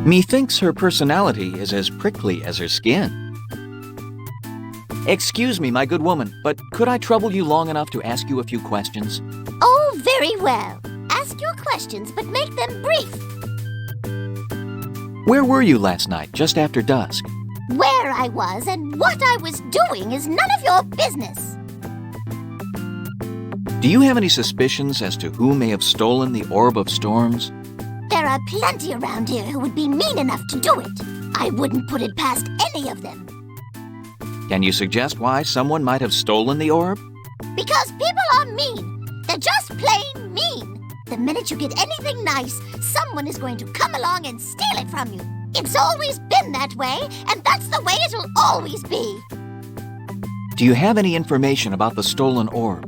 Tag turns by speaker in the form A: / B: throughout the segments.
A: Methinks her personality is as prickly as her skin. Excuse me, my good woman, but could I trouble you long enough to ask you a few questions?
B: Oh, very well. Ask your questions, but make them brief.
A: Where were you last night, just after dusk?
B: Where I was and what I was doing is none of your business.
A: Do you have any suspicions as to who may have stolen the Orb of Storms?
B: There are plenty around here who would be mean enough to do it. I wouldn't put it past any of them.
A: Can you suggest why someone might have stolen the orb?
B: Because people are mean. They're just plain mean. The minute you get anything nice, someone is going to come along and steal it from you. It's always been that way, and that's the way it will always be.
A: Do you have any information about the stolen orb?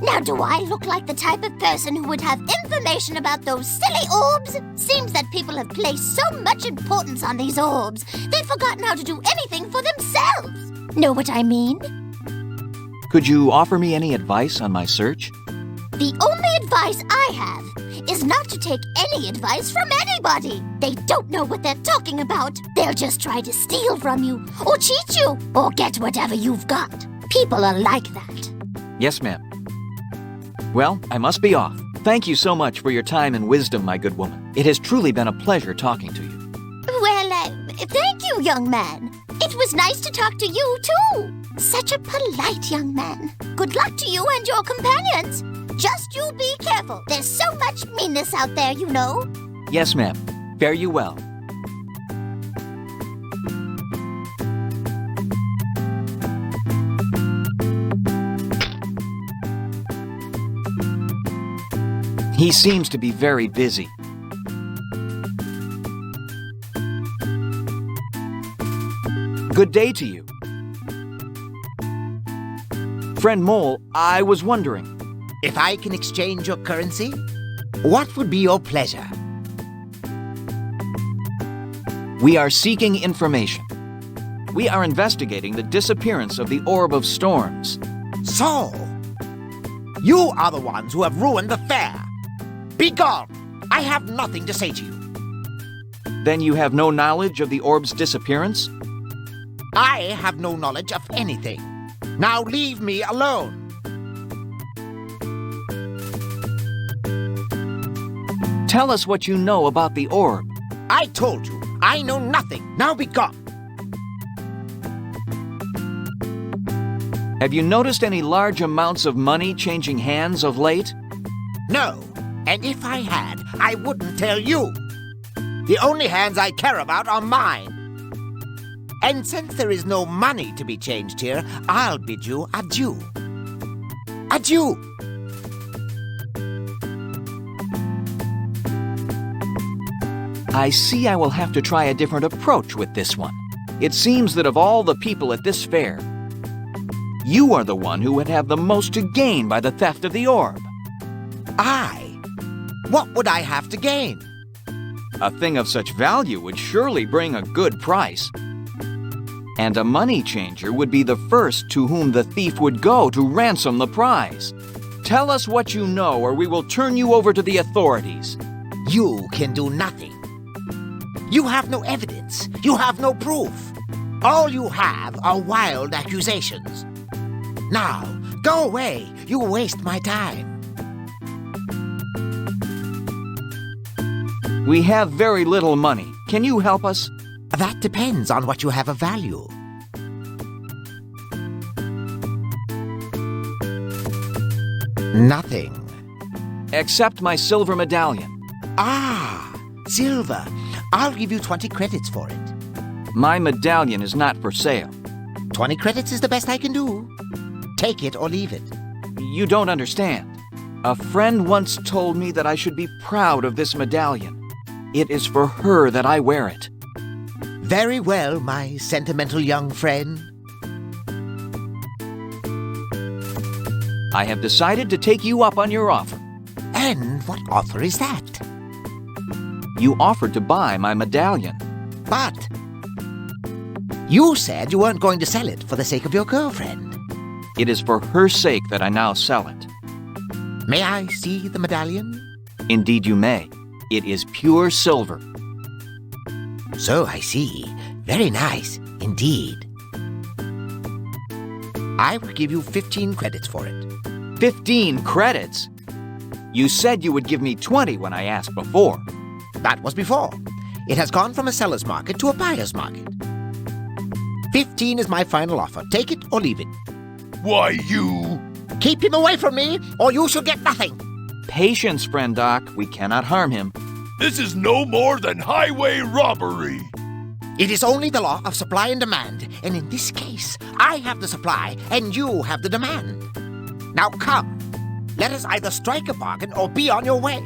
B: Now, do I look like the type of person who would have information about those silly orbs? Seems that people have placed so much importance on these orbs, they've forgotten how to do anything for themselves. Know what I mean?
A: Could you offer me any advice on my search?
B: The only advice I have is not to take any advice from anybody. They don't know what they're talking about. They'll just try to steal from you, or cheat you, or get whatever you've got. People are like that.
A: Yes, ma'am. Well, I must be off. Thank you so much for your time and wisdom, my good woman. It has truly been a pleasure talking to you.
B: Well, thank you, young man. It was nice to talk to you, too. Such a polite young man. Good luck to you and your companions. Just you be careful. There's so much meanness out there, you know.
A: Yes, ma'am. Fare you well. He seems to be very busy. Good day to you. Friend Mole, I was wondering.
C: If I can exchange your currency, what would be your pleasure?
A: We are seeking information. We are investigating the disappearance of the Orb of Storms.
C: So, you are the ones who have ruined the fair. Be gone! I have nothing to say to you.
A: Then you have no knowledge of the orb's disappearance?
C: I have no knowledge of anything. Now leave me alone.
A: Tell us what you know about the orb.
C: I told you, I know nothing. Now be gone.
A: Have you noticed any large amounts of money changing hands of late?
C: No, and if I had, I wouldn't tell you. The only hands I care about are mine. And since there is no money to be changed here, I'll bid you adieu. Adieu!
A: I see I will have to try a different approach with this one. It seems that of all the people at this fair, you are the one who would have the most to gain by the theft of the orb.
C: I? What would I have to gain?
A: A thing of such value would surely bring a good price. And a money changer would be the first to whom the thief would go to ransom the prize. Tell us what you know, or we will turn you over to the authorities.
C: You can do nothing. You have no evidence. You have no proof. All you have are wild accusations. Now, go away. You waste my time.
A: We have very little money. Can you help us?
C: That depends on what you have of value. Nothing.
A: Except my silver medallion.
C: Ah, silver. I'll give you 20 credits for it.
A: My medallion is not for sale.
C: 20 credits is the best I can do. Take it or leave it.
A: You don't understand. A friend once told me that I should be proud of this medallion. It is for her that I wear it.
C: Very well, my sentimental young friend.
A: I have decided to take you up on your offer.
C: And what offer is that?
A: You offered to buy my medallion.
C: But you said you weren't going to sell it for the sake of your girlfriend.
A: It is for her sake that I now sell it.
C: May I see the medallion?
A: Indeed you may. It is pure silver.
C: So I see. Very nice, indeed. I will give you 15 credits for it.
A: 15 credits? You said you would give me 20 when I asked before.
C: That was before. It has gone from a seller's market to a buyer's market. 15 is my final offer. Take it or leave it.
D: Why, you...
C: Keep him away from me, or you shall get nothing.
A: Patience, friend Doc. We cannot harm him.
D: This is no more than highway robbery.
C: It is only the law of supply and demand, and in this case, I have the supply and you have the demand. Now come, let us either strike a bargain or be on your way.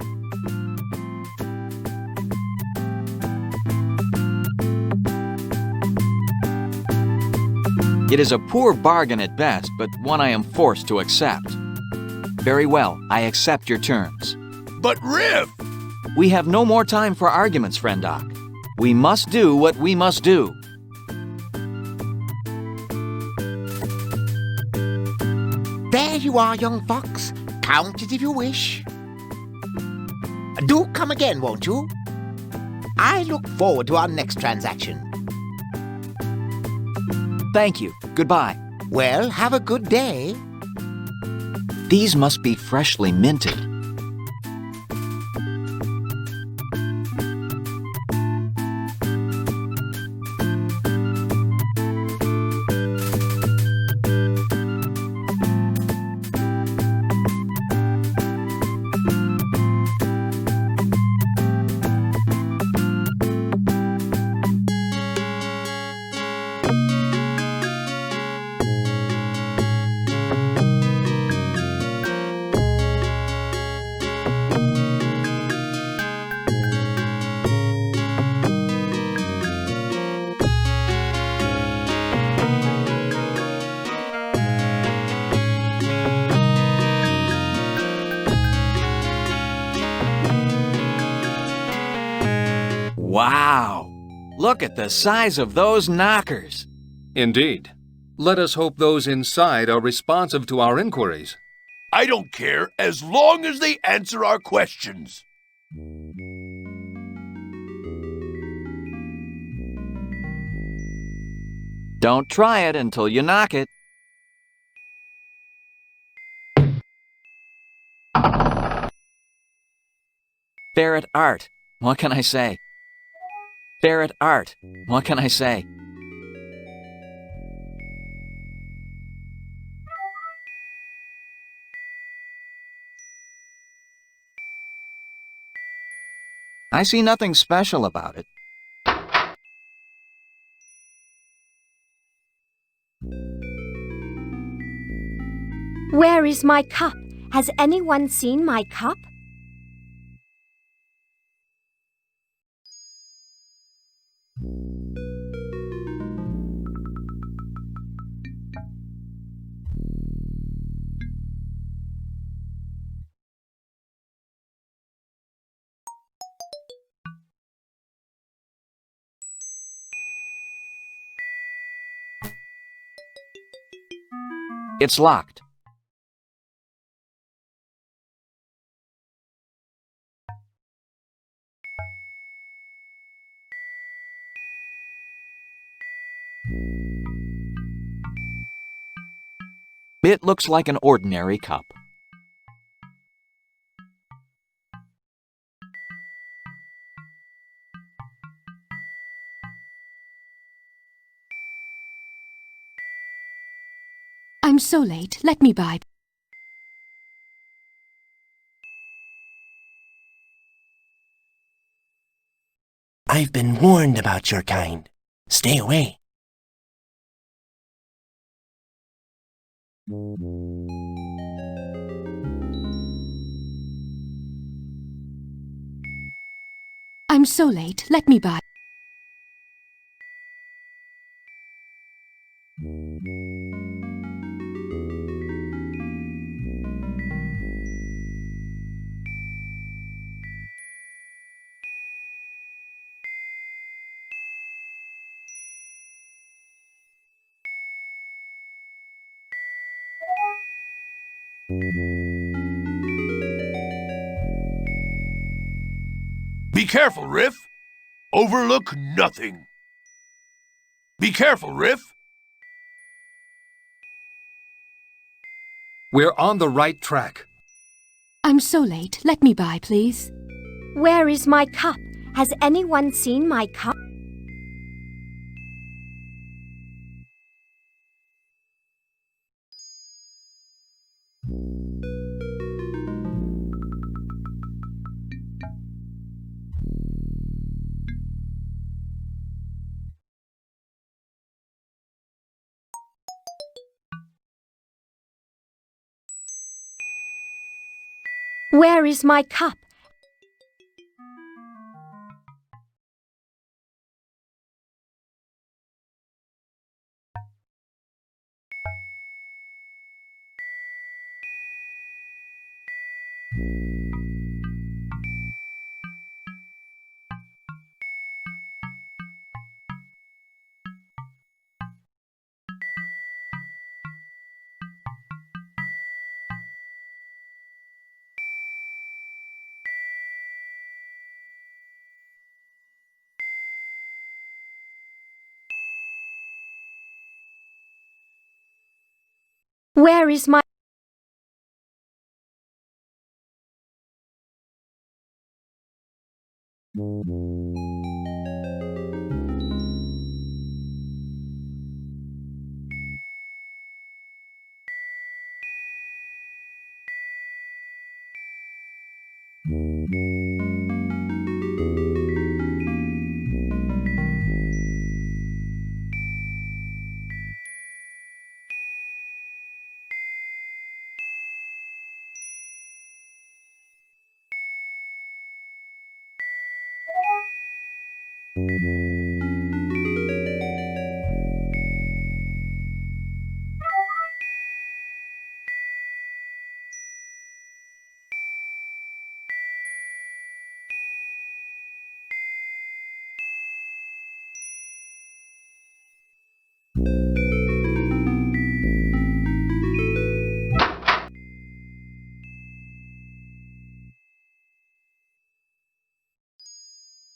A: It is a poor bargain at best, but one I am forced to accept. Very well, I accept your terms.
D: But Riff!
A: We have no more time for arguments, friend Doc. We must do what we must do.
C: There you are, young fox. Count it if you wish. Do come again, won't you? I look forward to our next transaction.
A: Thank you. Goodbye.
C: Well, have a good day.
A: These must be freshly minted. Wow! Look at the size of those knockers.
E: Indeed. Let us hope those inside are responsive to our inquiries.
D: I don't care as long as they answer our questions.
A: Don't try it until you knock it. Ferret art. What can I say? Ferret art. What can I say? I see nothing special about it.
F: Where is my cup? Has anyone seen my cup?
A: It's locked. It looks like an ordinary cup.
F: I'm so late. Let me by.
C: I've been warned about your kind. Stay away.
F: I'm so late. Let me by.
D: Be careful, Riff. overlook nothing. Be careful, Riff.
E: We're on the right track.
G: I'm so late. Let me by, please.
F: Where is my cup? Has anyone seen my cup? Where is my cup? Where is my...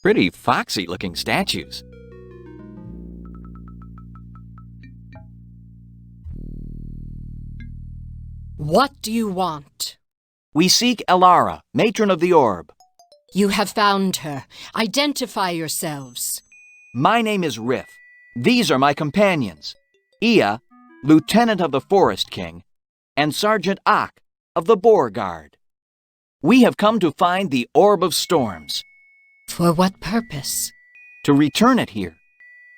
A: Pretty foxy-looking statues.
H: What do you want?
A: We seek Elara, matron of the orb.
H: You have found her. Identify yourselves.
A: My name is Riff. These are my companions. Ia, lieutenant of the Forest King, and Sergeant Ak of the Boar Guard. We have come to find the Orb of Storms.
H: For what purpose?
A: To return it here.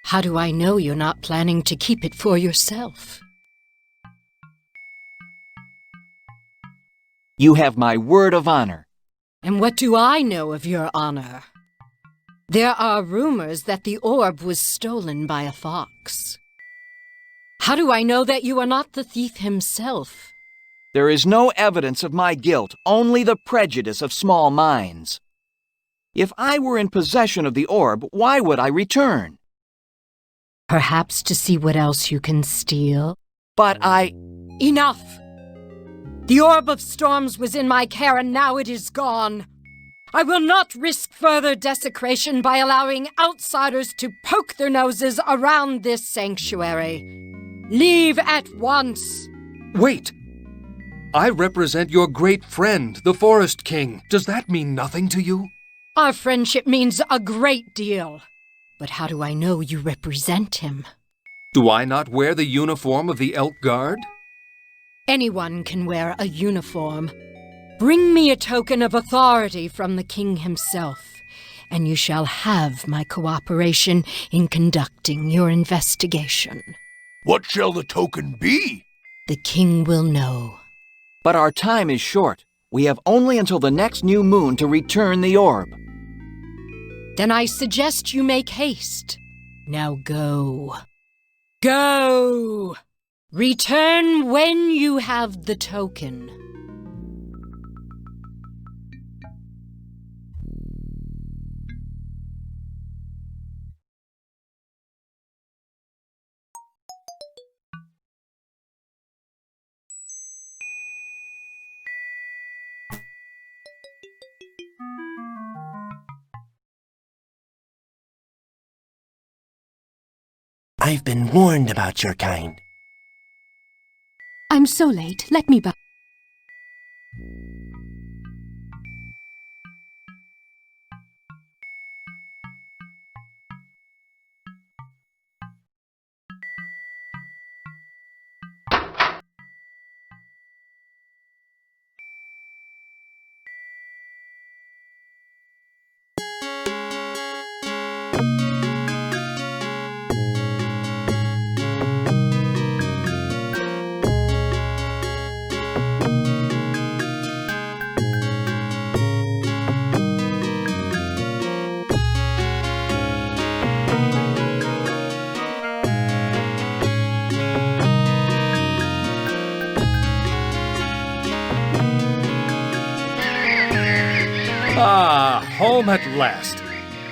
H: How do I know you're not planning to keep it for yourself?
A: You have my word of honor.
H: And what do I know of your honor? There are rumors that the orb was stolen by a fox. How do I know that you are not the thief himself?
A: There is no evidence of my guilt, only the prejudice of small minds. If I were in possession of the orb, why would I return?
H: Perhaps to see what else you can steal?
A: But
H: Enough! The Orb of Storms was in my care and now it is gone. I will not risk further desecration by allowing outsiders to poke their noses around this sanctuary. Leave at once!
E: Wait! I represent your great friend, the Forest King. Does that mean nothing to you?
H: Our friendship means a great deal. But how do I know you represent him?
E: Do I not wear the uniform of the Elk Guard?
H: Anyone can wear a uniform. Bring me a token of authority from the king himself, and you shall have my cooperation in conducting your investigation.
D: What shall the token be?
H: The king will know.
A: But our time is short. We have only until the next new moon to return the orb.
H: Then I suggest you make haste. Now go. Go! Return when you have the token.
I: I've been warned about your kind.
G: I'm so late. Let me by.
E: Ah, home at last.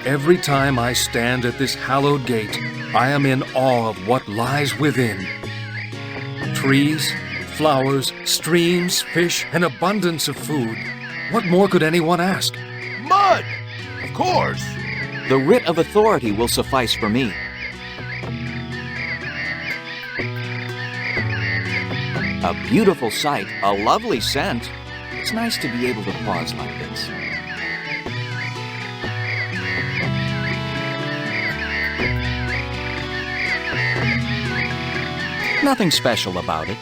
E: Every time I stand at this hallowed gate, I am in awe of what lies within. Trees, flowers, streams, fish, an abundance of food. What more could anyone ask?
D: Mud! Of course!
A: The writ of authority will suffice for me. A beautiful sight, a lovely scent. It's nice to be able to pause like this. Nothing special about it.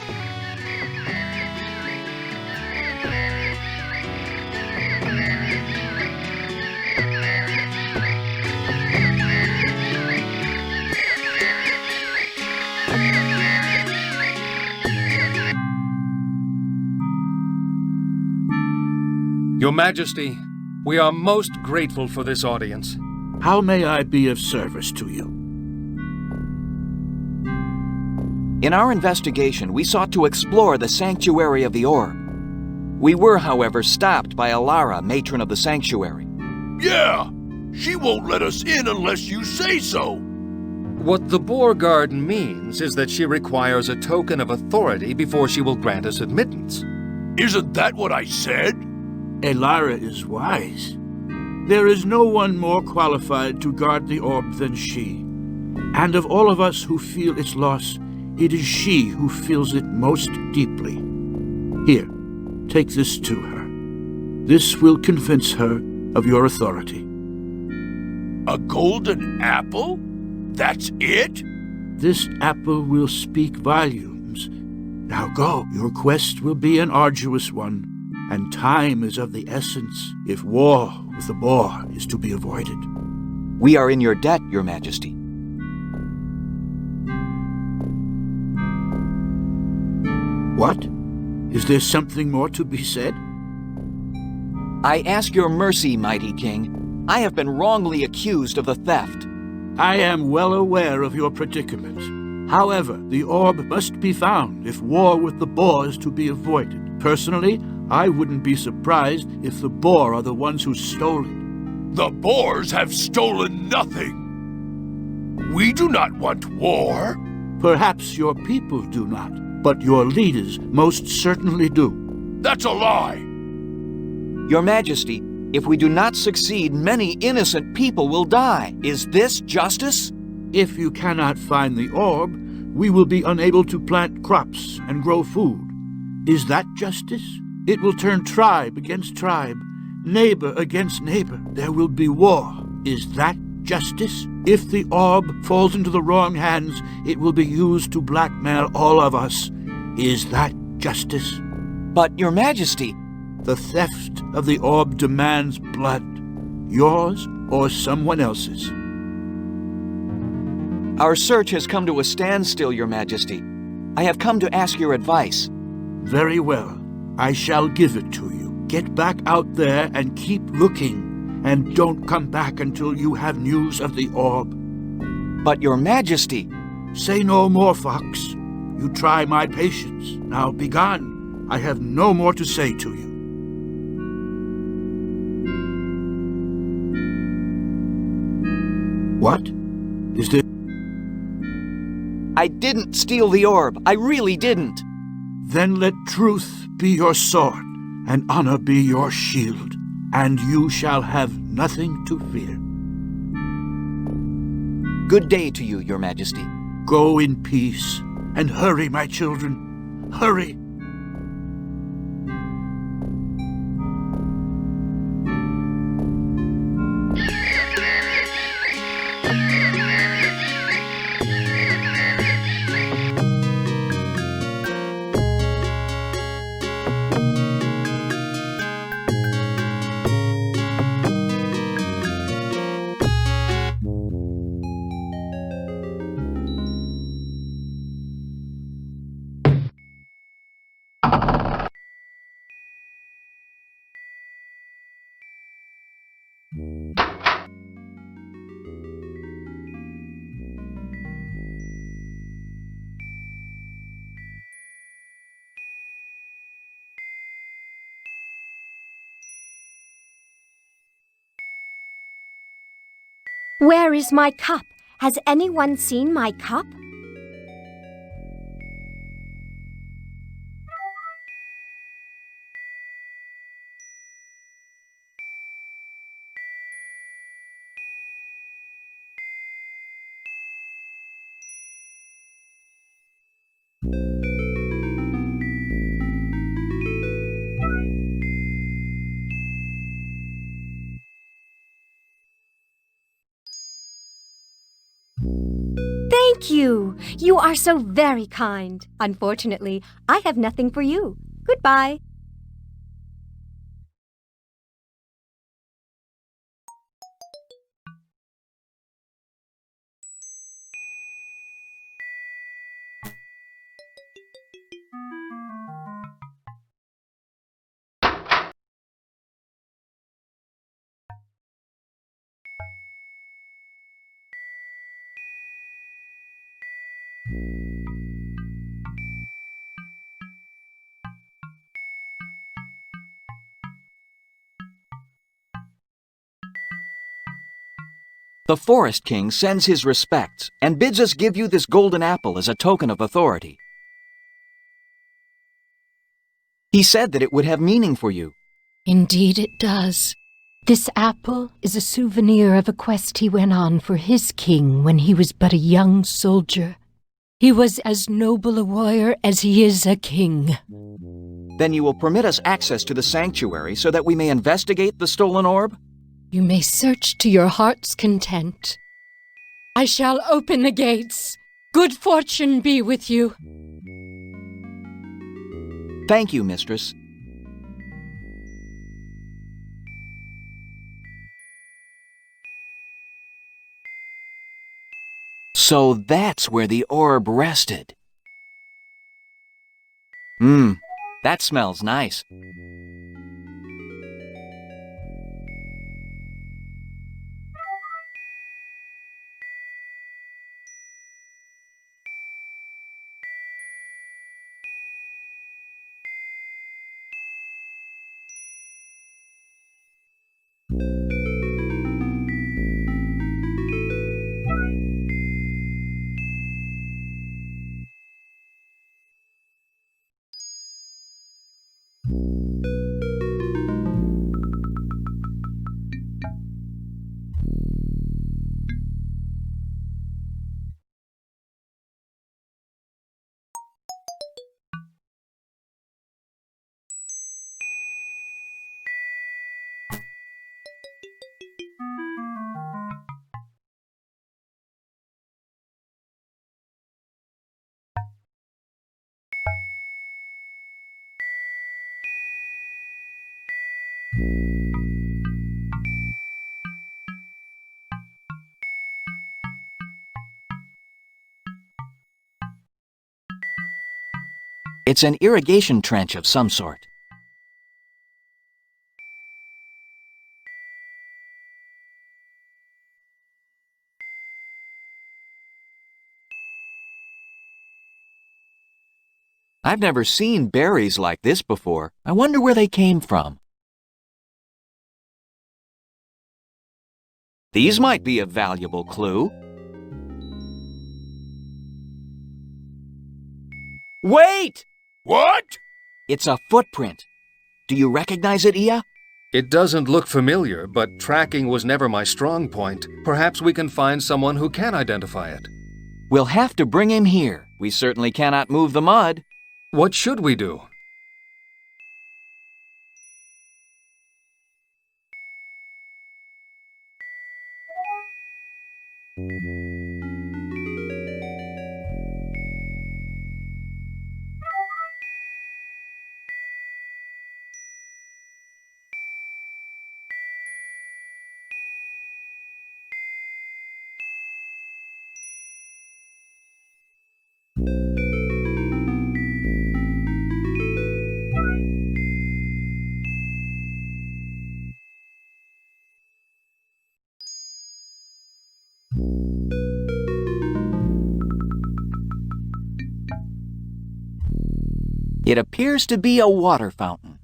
E: Your Majesty, we are most grateful for this audience.
J: How may I be of service to you?
A: In our investigation, we sought to explore the sanctuary of the orb. We were, however, stopped by Alara, matron of the sanctuary.
D: Yeah! She won't let us in unless you say so!
E: What the Boar Guard means is that she requires a token of authority before she will grant us admittance.
D: Isn't that what I said?
J: Alara is wise. There is no one more qualified to guard the orb than she. And of all of us who feel its loss, it is she who feels it most deeply. Here, take this to her. This will convince her of your authority.
D: A golden apple? That's it?
J: This apple will speak volumes. Now go. Your quest will be an arduous one, and time is of the essence if war with the boar is to be avoided.
A: We are in your debt, Your Majesty.
J: What? Is there something more to be said?
A: I ask your mercy, mighty king. I have been wrongly accused of the theft.
J: I am well aware of your predicament. However, the orb must be found if war with the boar is to be avoided. Personally, I wouldn't be surprised if the boar are the ones who stole it.
D: The boars have stolen nothing. We do not want war.
J: Perhaps your people do not, but your leaders most certainly do.
D: That's a lie.
A: Your Majesty, if we do not succeed, many innocent people will die. Is this justice?
J: If you cannot find the orb, we will be unable to plant crops and grow food. Is that justice? It will turn tribe against tribe, neighbor against neighbor. There will be war. Is that justice? If the orb falls into the wrong hands, it will be used to blackmail all of us. Is that justice?
A: But, Your Majesty...
J: The theft of the orb demands blood. Yours or someone else's.
A: Our search has come to a standstill, Your Majesty. I have come to ask your advice.
J: Very well. I shall give it to you. Get back out there and keep looking. And don't come back until you have news of the orb.
A: But, Your Majesty...
J: Say no more, Fox. You try my patience. Now be gone. I have no more to say to you. What? Is there...
A: I didn't steal the orb. I really didn't.
J: Then let truth be your sword, and honor be your shield, and you shall have nothing to fear.
A: Good day to you, Your Majesty.
J: Go in peace, and hurry, my children. Hurry!
F: Where is my cup? Has anyone seen my cup? Thank you. You are so very kind. Unfortunately, I have nothing for you. Goodbye.
A: The Forest King sends his respects and bids us give you this golden apple as a token of authority. He said that it would have meaning for you.
H: Indeed it does. This apple is a souvenir of a quest he went on for his king when he was but a young soldier. He was as noble a warrior as he is a king.
A: Then you will permit us access to the sanctuary so that we may investigate the stolen orb?
H: You may search to your heart's content. I shall open the gates. Good fortune be with you.
A: Thank you, mistress. So that's where the orb rested. That smells nice. It's an irrigation trench of some sort. I've never seen berries like this before. I wonder where they came from. These might be a valuable clue. Wait!
D: What?
A: It's a footprint. Do you recognize it, Ia?
E: It doesn't look familiar, but tracking was never my strong point. Perhaps we can find someone who can identify it.
A: We'll have to bring him here. We certainly cannot move the mud.
E: What should we do?
A: It appears to be a water fountain.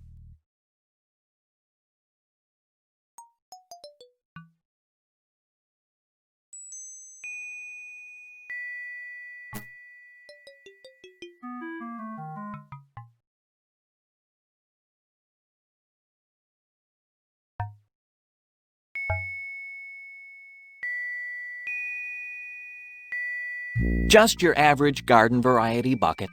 A: Just your average garden variety bucket.